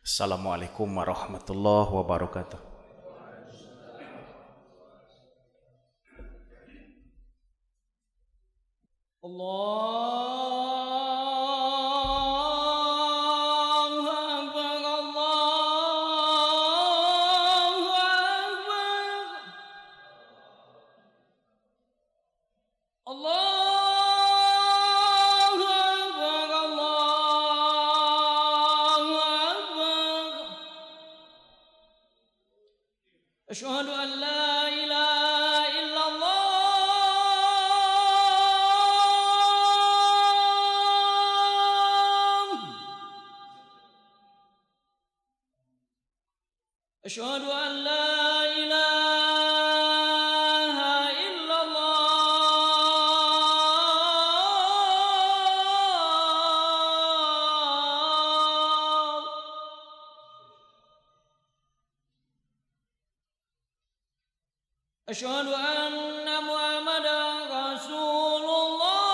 Assalamualaikum warahmatullahi wabarakatuh. Allahu Akbar, Allahu Akbar, Allahu Akbar, Allahu Akbar. Asyhadu an la ilaha illallah. Asyhadu an la ilaha illallah. Asyhadu anna Muhammadan Rasulullah.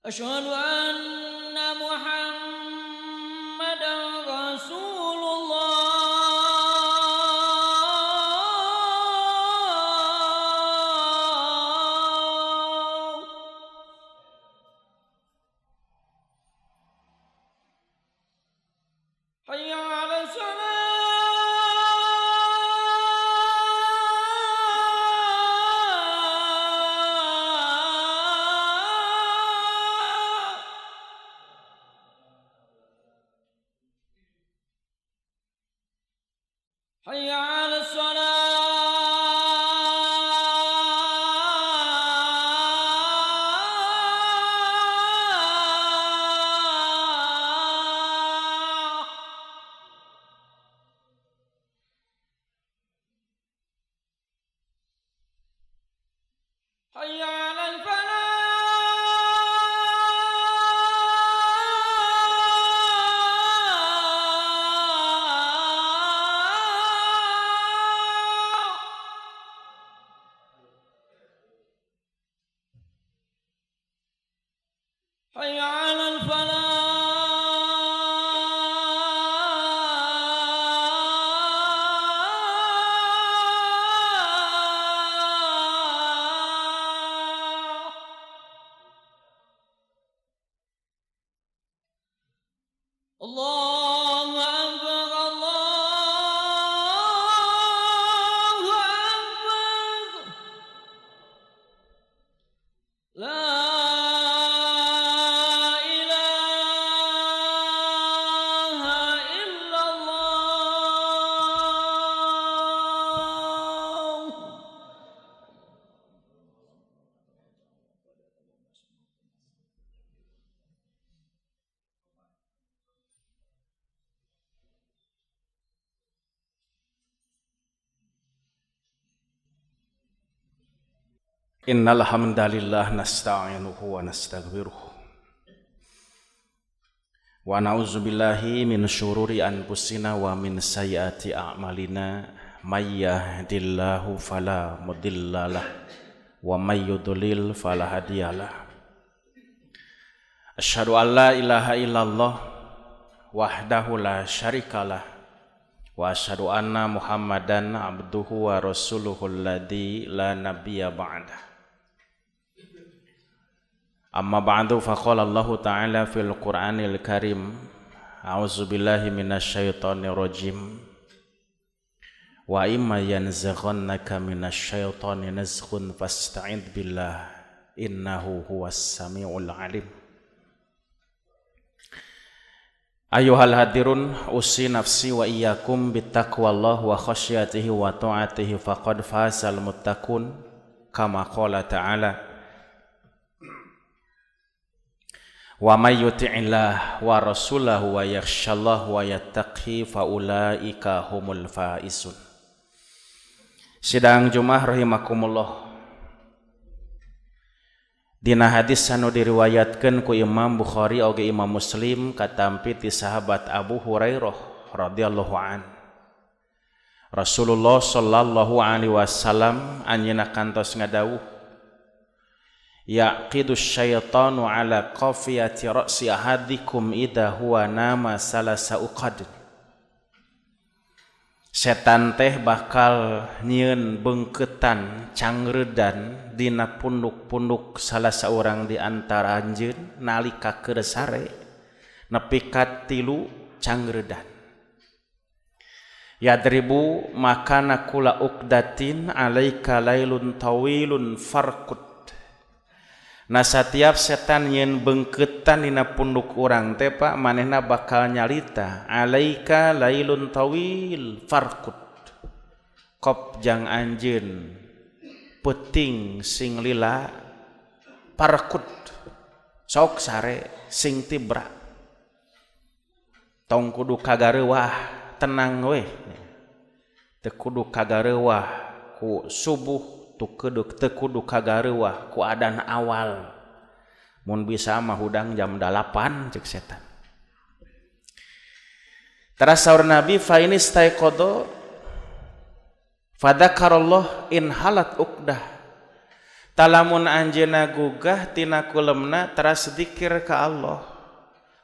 Asyhadu anna Muhammadan Rasulullah. Hayya 'alas salah. Hayya 'alas salah. Hayya 'alal falah. Hayya 'alal falah. Allahu Akbar, Allahu Akbar. La ilaha illallah. Innal hamdalillah nasta'inuhu wa nastaghfiruh wa na'udzubillahi min syururi anfusina wa min sayyiati a'malina may yahdihillahu fala mudhillalah wa may yudlil fala hadiyalah. Asyhadu an la ilaha illallah wahdahu la syarikalah wa asyhadu anna Muhammadan abduhu wa rasuluhu alladzi la nabiyya ba'dah. Amma ba'du faqala Allah ta'ala fil Qur'anil Karim a'udzu billahi minasyaitonir rajim wa imma yanzaghannaka minasyaitonir nazghun fasta'id billah innahu huwas samiul alim. Ayuhal hadirun usi nafsi wa iyyakum bittaqwallah wa khasyatihi wa ta'atihi faqad fazal muttaqun kama qala ta'ala wa may yuti'illah wa rasulahu wa yakhshallah wa yattaqi fa ulaika humul faizun. Sidang Jumat rahimakumullah. Dina hadis anu diriwayatkeun ku Imam Bukhari oge Imam Muslim katampi ti sahabat Abu Hurairah radhiyallahu an. Rasulullah sallallahu alaihi wasallam anjeunna kantos ngadawuh, yaqidus syaitanu ala qafiyati ra'si ahadikum idza huwa nama salasa uqad. Setan teh bakal nyieun beungkeutan cangredan dina punduk-punduk salah seorang di antara anjeun nalika keur sare nepi ka 3 cangredan. Yadribu makana kula uqdatin alaika lailun tawilun farqut. Nah setiap setan yen beungkeutan dina punduk urang teh Pak manehna bakal nyalita alaika lailun tawil farqut. Kop jang anjeun peuting sing lila farqut. Sok sare sing tibra. Tong kudu kagareuwah tenang we. Teu kudu kagareuwah ku subuh teu kudu kagareuwah ku adan awal. Mun bisa mah hudang jam 8 ceuk setan. Teras saur Nabi fa in istaiqadha fadzakarallah in halat uqdah. Talamun anjeunna gugah tina kulemna teras zikir ka Allah,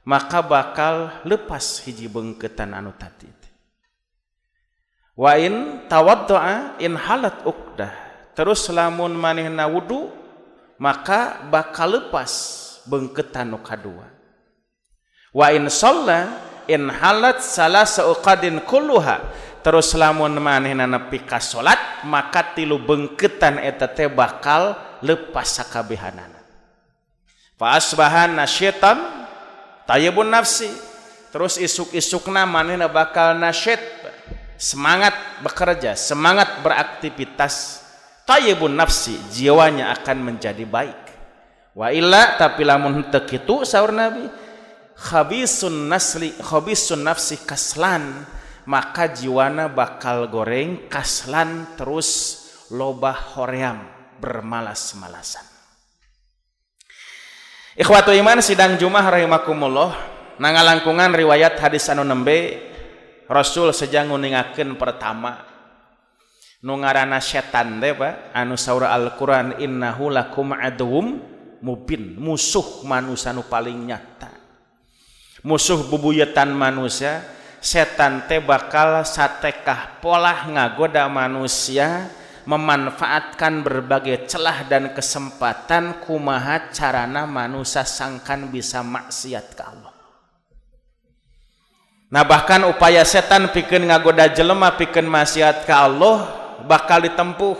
maka bakal lepas hiji beungkeutan anu tadi. Wa in tawaddaa in halat uqdah. Terus lamun manehna wudu maka bakal lepas beungkeutan nu kadua. Wa in shalla in halat salasa uqadin kulluha. Terus lamun manehna nepi ka salat maka 3 beungkeutan eta teh bakal lepas sakabehanana. Fa asbahan nasyaitan tayyibun nafsi. Terus isuk-isukna manehna bakal nasyid, semangat bekerja, semangat beraktivitas. Tayyibun nafsi, jiwanya akan menjadi baik. Wa illa tapi lamun teu kitu saur Nabi, khabisun nafsi kaslan, maka jiwana bakal goreng kaslan terus loba hoream bermalas-malasan. Ikhwatu iman sidang Jumat rahimakumullah, nangalangkungan riwayat hadis anu nembe Rasul sejang nguningakeun pertama nu ngaranna setan teh Pak anu saura Al-Qur'an innahu lakum aduwwum mubin, musuh manusia nu paling nyata, musuh bubuyutan manusia. Setan teh bakal satekah pola ngagoda manusia, memanfaatkan berbagai celah dan kesempatan kumaha carana manusia sangkan bisa maksiat ke Allah. Nah bahkan upaya setan pikeun ngagoda jelema pikeun maksiat ka Allah bakal ditempuh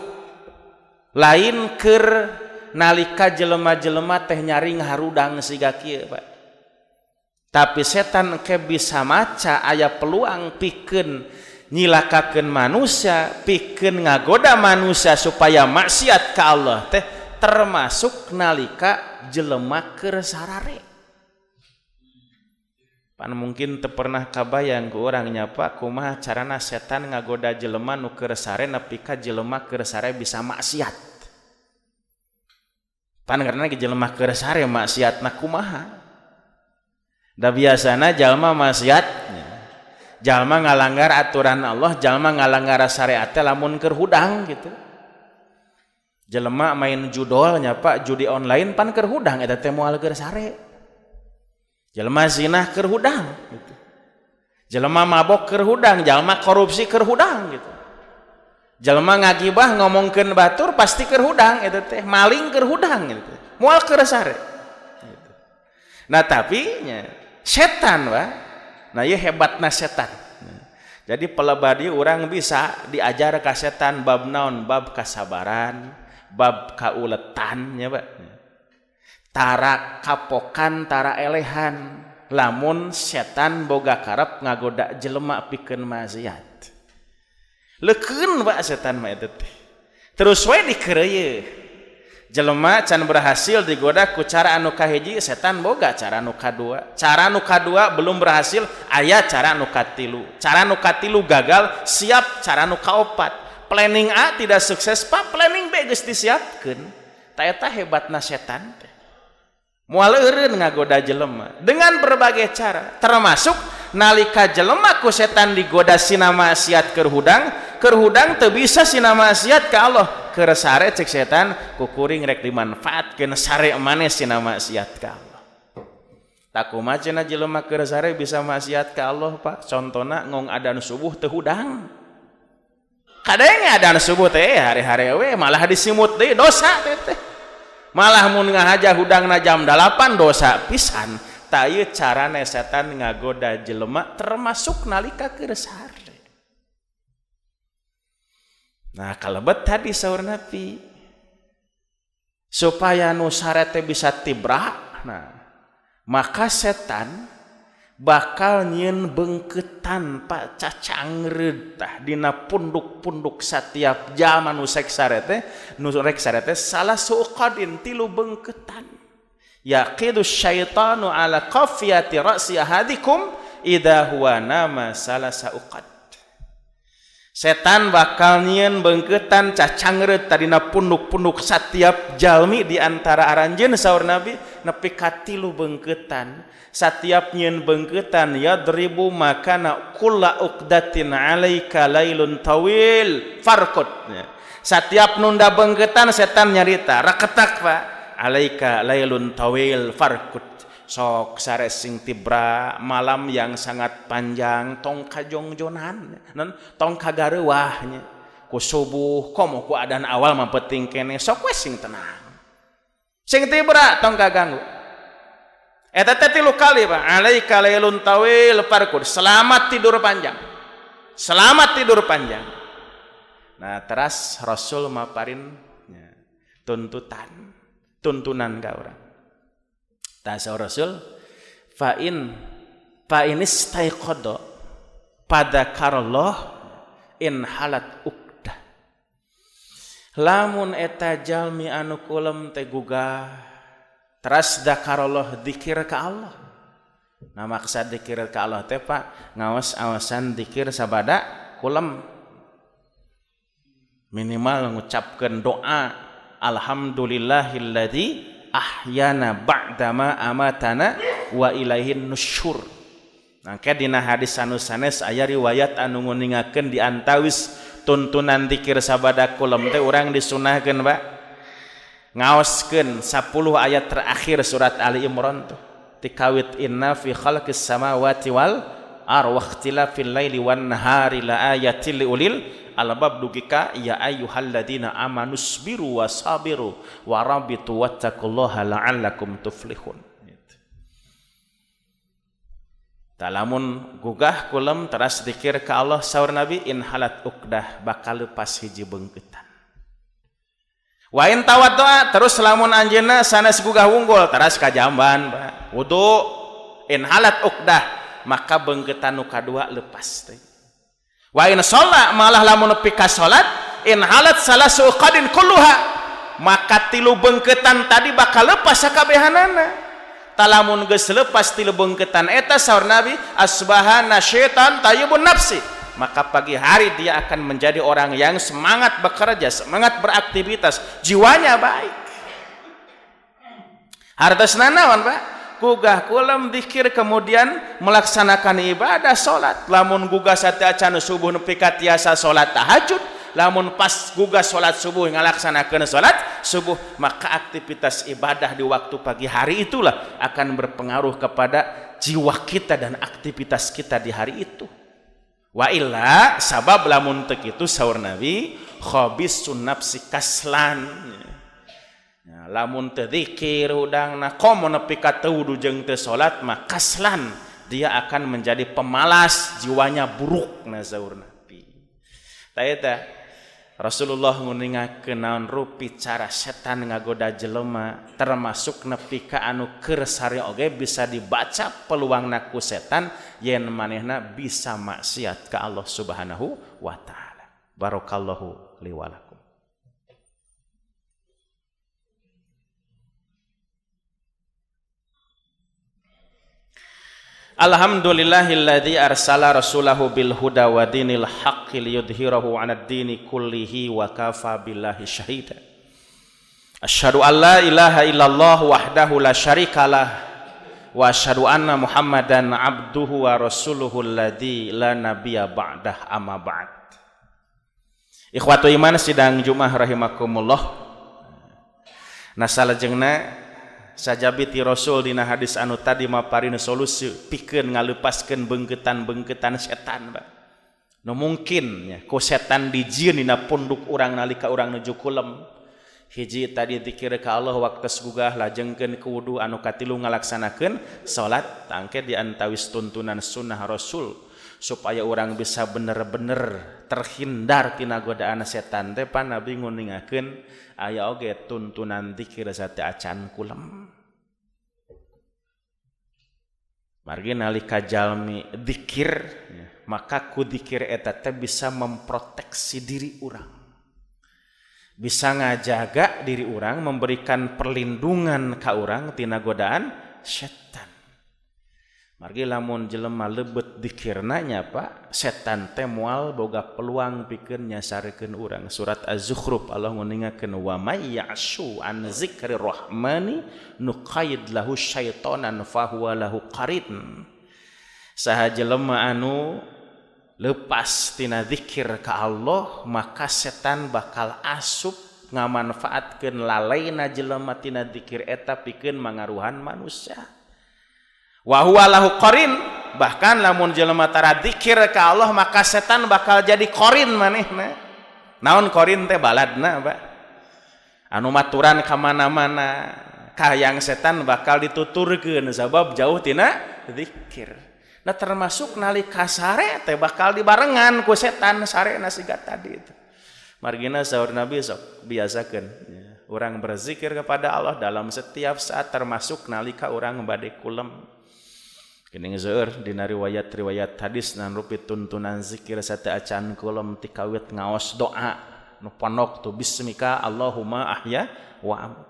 lain keur nalika jelema-jelema teh nyaring harudang siga kieu Pak. Tapi setan ke bisa maca aya peluang pikeun nyilakakeun manusia, pikeun ngagoda manusia supaya maksiat ka Allah teh termasuk nalika jelema keur sarare. Pan mungkin teu pernah kabayang ku urang nya Pak kumaha carana setan ngagoda jelema nu keur sare nepi ka jelema keur sare bisa maksiat. Pan karena jelema keur sare maksiatna kumaha? Da biasana jalma maksiat, jalma ngalanggar aturan Allah, jalma ngalanggar syariat lamun keur hudang gitu. Jelema main judol nya Pak, judi online pan keur hudang eta teh moal keur sare. Jelema zinah keur hudang gitu. Jelema mabok keur hudang, jelema korupsi keur hudang gitu. Jelema ngagibah ngomongkeun batur pasti keur hudang eta teh, maling keur hudang gitu. Moal keur sare. Gitu. Nah tapi nya setan Pak. Nah ieu hebatna setan. Jadi pelebadi urang bisa diajar ka setan bab naon? Bab kasabaran, bab kauletan nya Pak. Tara kapokan, tara elehan, lamun setan boga karep ngagoda jelema pikeun maksiat. Leukeun Pak setan mah eta teh. Terus we dikeureuy. Jelema can berhasil digoda ku cara anu kahiji, setan boga cara anu kadua. Cara anu kadua belum berhasil, aya cara anu katilu. Cara anu katilu gagal, siap cara anu kaopat. Planning A tidak sukses, Pak, planning B geus disiapkeun. Ta eta hebatna setan teh. Moal eureun ngagoda jelema dengan berbagai cara, termasuk nalika jelema ku setan digoda sina maksiat keur hudang teu bisa sina maksiat ka Allah keur sare cek setan ku kuring rek dimanfaatkeun sare maneh sina maksiat ka Allah. Tak kumaha cenah jelema keur sare bisa maksiat ka Allah Pak. Contona ngong adzan subuh teu hudang. Kadang adzan subuh teh hari-hari we malah disimut deui dosa teh. Malah mun ngahaja hudangna jam 8 dosa pisan. Ta ieu carana setan ngagoda jelema termasuk nalika keur sare. Nah, kalebet tadi saur Nabi supaya nu sare teh bisa tibra. Nah, maka setan bakal nyieun beungkeutan Pak cacangreud tah dina punduk-punduk setiap jam anu rek sare teh salah suqadin 3 beungkeutan. Yaqidu syaitanu ala qafiyati ra'si ahadikum idza huwa nama salasa uqad. Setan bakal nyieun beungkeutan cacangreud tadina punduk-punduk setiap jalmi di antara aranjeun saur Nabi nepi ka 3 beungkeutan. Setiap nyieun beungkeutan yadribu makana kulla uqdatin alaika lailun tawil farqut. Setiap nunda beungkeutan setan nyarita raketak Pak. Alaika lailun tawil farqut. Sok sare sing tibra malam yang sangat panjang tong kajongjonan tong kagareuwah nya ku subuh komo ku adan awal mah penting kene sok we sing tenang sing tibra tong kaganggu eta teh 3 kali Pak. Alaika lailun tawil farqut. Selamat tidur panjang. Nah teras Rasul maparin tuntunan ka urang. Ta Rasul fa in istaiqadha padzakarallah in halat uqdah. Lamun eta jalmi anu kulem teh gugah teras zakarallah dzikir ka Allah. Nah maksud dzikir ka Allah teh Pak ngaos-aosan dzikir sabada kulem. Minimal ngucapkeun doa alhamdulillahilladzi ahyana ba'dama amatana wa ilaihin nusyur. Maka dina hadis anu sanes aya riwayat anu nguningakeun di antawis tuntunan dzikir sabada kulem teh urang disunahkeun Pak ngaoskeun 10 ayat terakhir surat Ali Imran tuh. Tikawit inna fi khalqis samawati wal ardi wa ikhtilafil laili wan nahari la ayatil liulil albab dugika ya ayyuhalladzina amanu sabiru wasabiru warabitu wattaqullaha la'allakum tuflihun. Talamun gugah kulem teras zikir ka Allah saur Nabi in halat uqdah bakal lepas hiji beungkeutan. Wa in tawaddoa terus lamun anjeunna sanes gugah wunggul teras ka jamban wudu in halat uqdah maka beungkeutan nu kadua lepas teh. Wa in sholat malah lamun nepi ka salat in halat salasu qadin kulluha maka 3 beungkeutan tadi bakal lepas sakabehanana. Talamun geus lepas 3 beungkeutan eta saur Nabi asbahana syaitan tayyibun nafsi maka pagi hari dia akan menjadi orang yang semangat bekerja, semangat beraktivitas, jiwanya baik. Hartosna naon Pak? Gugah kulem dzikir kemudian melaksanakan ibadah salat. Lamun gugah sateacan subuh nepi ka tiasa salat tahajud, lamun pas gugah salat subuh ngalaksanakeun salat subuh maka aktivitas ibadah di waktu pagi hari itulah akan berpengaruh kepada jiwa kita dan aktivitas kita di hari itu. Wa illa sabab lamun teu kitu saur Nabi khabisun nafsi kaslan. Ya, lamun teu zikir udangna komo nepi ka teudu jeung teu salat mah kaslan dia akan menjadi pemalas, jiwanya buruk na saur Nabi. Ta eta Rasulullah nguningakeun naon rupi cara setan ngagoda jelema termasuk nepi ka anu keur sare oge bisa dibaca peluangna ku setan yen manehna bisa maksiat ka Allah Subhanahu wa taala. Barakallahu li wa lakum. Alhamdulillahilladzi arsala rasulahu bil huda wa dinil haqqi liyudhhirahu 'alad dini kullihi wa kafa billahi syahida. Asyhadu an la ilaha illallah wahdahu la syarikalah wa asyhadu anna Muhammadan abduhu wa rasuluhu alladzi la nabiyya ba'dah amma ba'd. Ikhwatu iman sidang Jumat rahimakumullah. Nasalajengna sajabiti Rasul dina hadis anu tadi maparin solusi pikeun ngalepaskeun beungketan-beungketan setan ba. Nu mungkin nya ku setan dijieun dina punduk urang nalika urang nuju kulem. Hiji tadi zikir ka Allah waktu gugah lajengkeun ku wudu anu katilu ngalaksanakeun salat tangke di antawis tuntunan sunnah Rasul supaya orang bisa bener-bener terhindar tina godaan setan teh pan Nabi nguningakeun aya oge tuntunan zikir sate acan kulem. Margi nalika jalmi zikir maka ku zikir eta teh bisa memproteksi diri urang. Bisa ngajaga diri orang, memberikan perlindungan ka urang tina godaan setan. Margi lamun jelema leubet dzikirna nya Pak, setan teh moal boga peluang pikeun nyasarekeun urang. Surat Az-Zukhruf Allah nguningakeun wa may ya'shu an dzikrir rahmani nuqayyid lahu syaitonan fahuwa lahu qarin. Saha jelema anu lepas tina zikir ka Allah maka setan bakal asup ngamanfaatkeun lalaina jelema tina zikir eta pikeun mangaruhan manusia. Wa huwa lahu qarin, bahkan lamun jelema tara zikir ka Allah maka setan bakal jadi qarin manehna. Naon qarin teh baladna, Pak? Anu maturan ka mana-mana, kahayang setan bakal dituturkeun sabab jauh tina zikir. Nah termasuk nalika sare teh bakal dibarengan ku setan sare nasiga tadi itu. Margina saur Nabi sok biasakeun urang berzikir kepada Allah dalam setiap saat termasuk nalika urang bade kulem. Geuning seueur dina riwayat hadis nan rupi tuntunan zikir sate acan kulem ti kawit ngaos doa nu ponok tu bismika Allahumma ahya wa amut.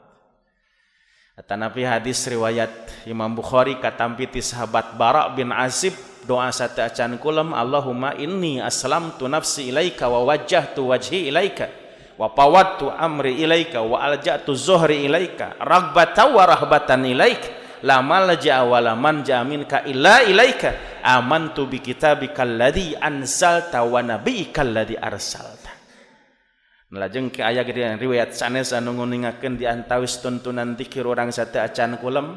Atanapi hadis riwayat Imam Bukhari katampi ti sahabat Bara bin Azib doa sate acan kulem Allahumma inni aslamtu nafsi ilaika wa wajjahtu wajhi ilaika wa pawattu amri ilaika wa alja'tu zuhri ilaika ragbatan wa rahbatan ilaika la malja wa la manja minka illa ilaika amantu bi kitabikal ladzi anzalta wa nabiyyikal ladzi arsalta. Lajeng ke aya gede riwayat sanes anu nguningakeun di antawis tuntunan zikir urang sate acan kulem.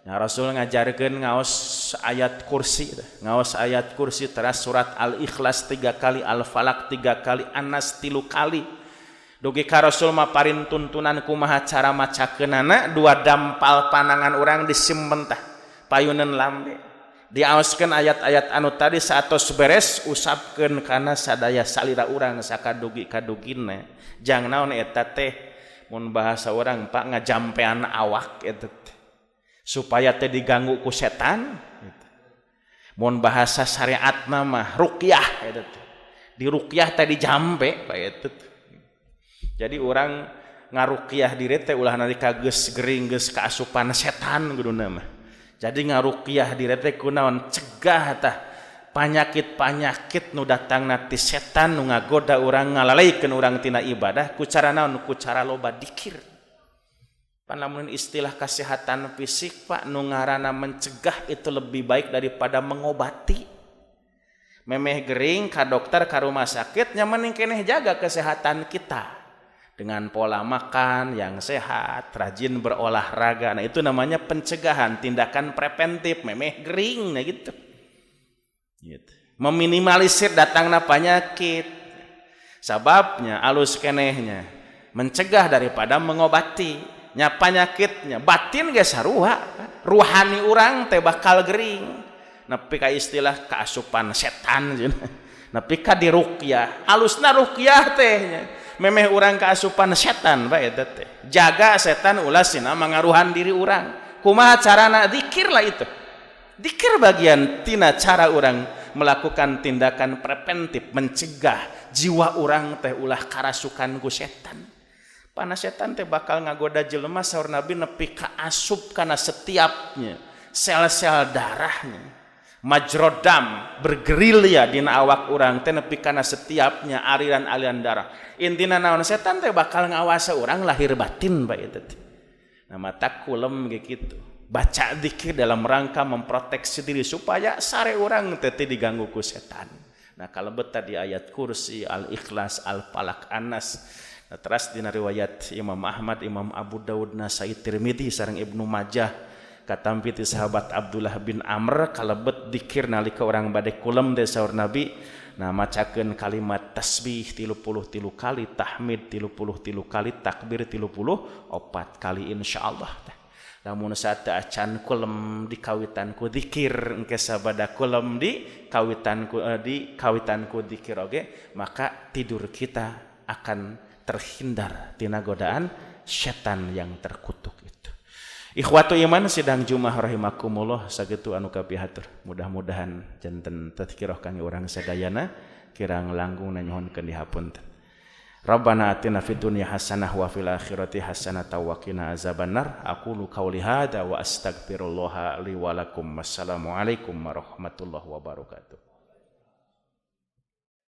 Nah, Rasul ngajarkeun ngaos ayat kursi, ngaos ayat kursi teras surat Al-Ikhlas 3 kali, Al-Falaq 3 kali, An-Nas 3 kali. Dugi ka Rasul maparin tuntunan kumaha cara macakeunana dua dampal panangan urang disimpen tah payuneun lambe. Diaoskeun ayat-ayat anu tadi saatos beres usapkeun kana sadaya salira urang sakadugi kadugina. Jang naon eta teh mun bahasa urang Pak ngajampean awak eta teh supaya teh diganggu ku setan. Mun bahasa syariatna mah ruqyah eta teh. Di ruqyah teh dijampe Pak eta teh. Jadi urang ngaruqyah diri teh ulah nalika geus gering geus kaasupan setan kuduna mah. Jadi ngaruqyah diri teh kunaon cegah tah panyakit-panyakit nu datangna ti setan nu ngagoda urang ngalaleykeun urang tina ibadah ku cara naon ku cara loba dzikir. Pan lamun istilah kesehatan fisik Pak nu ngaranna mencegah itu lebih baik daripada mengobati. Memeh gering ka dokter ka rumah sakit nya mending keneh jaga kesehatan kita. Dengan pola makan yang sehat, rajin berolahraga. Nah itu namanya pencegahan, tindakan preventif, memeh gering nah gitu. Meminimalisir datangna penyakit. Sababnya alus kenehnya mencegah daripada mengobati. Nya penyakitnya batin ge sarua, ruhani urang teh bakal gering. Nepi ka istilah kaasupan setan cenah. Nepi ka diruqyah. Alusna ruqyah teh nya. Memeh urang kaasupan setan bae eta teh. Jaga setan ulah sina mangaruhan diri urang. Kumaha carana zikir lah itu. Zikir bagian tina cara urang melakukan tindakan preventif mencegah jiwa urang teh ulah karasukan ku setan. Pana setan teh bakal ngagoda jelema saur Nabi nepi ka asup kana setiapnya sel-sel darahnya. Majrodam bergerilya dina awak urang teh nepi kana setiapnya aliran-aliran darah. Intina naon setan teh bakal ngawasa urang lahir batin bae eta teh. Nah mata kulem ge kitu. baca zikir dalam rangka memproteksi diri supaya sare orang teu diganggu ku setan. Nah kalebet tadi ayat kursi, al-ikhlas, al-falaq, an-nas. Nah, teras dina riwayat Imam Ahmad, Imam Abu Daud, Nasai, Tirmidzi sareng Ibnu Majah katampi ti sahabat Abdullah bin Amr kalebet zikir nalika orang bade kulem teh saur Nabi. Nah macakeun kalimat tasbih 33 kali, tahmid 33 kali, takbir 34 kali insyaallah teh. Lamun saata acan kulem dikawitan ku zikir engke sabada kulem dikawitan ku zikir oge, maka tidur kita akan terhindar tina godaan setan yang terkutuk itu. Ikhwatu iman sidang Jumat rahimakumullah sakitu anu kapihatur. Mudah-mudahan janten tazkirah kangge urang sadayana kirang langkung nanyohonkeun dihapunten. Rabbana atina fid dunya hasanah wa fil akhirati hasanah wa qina azabannar. Aqulu qauli hadza wa astaghfirullah li wa lakum. Wassalamu alaikum warahmatullahi wabarakatuh.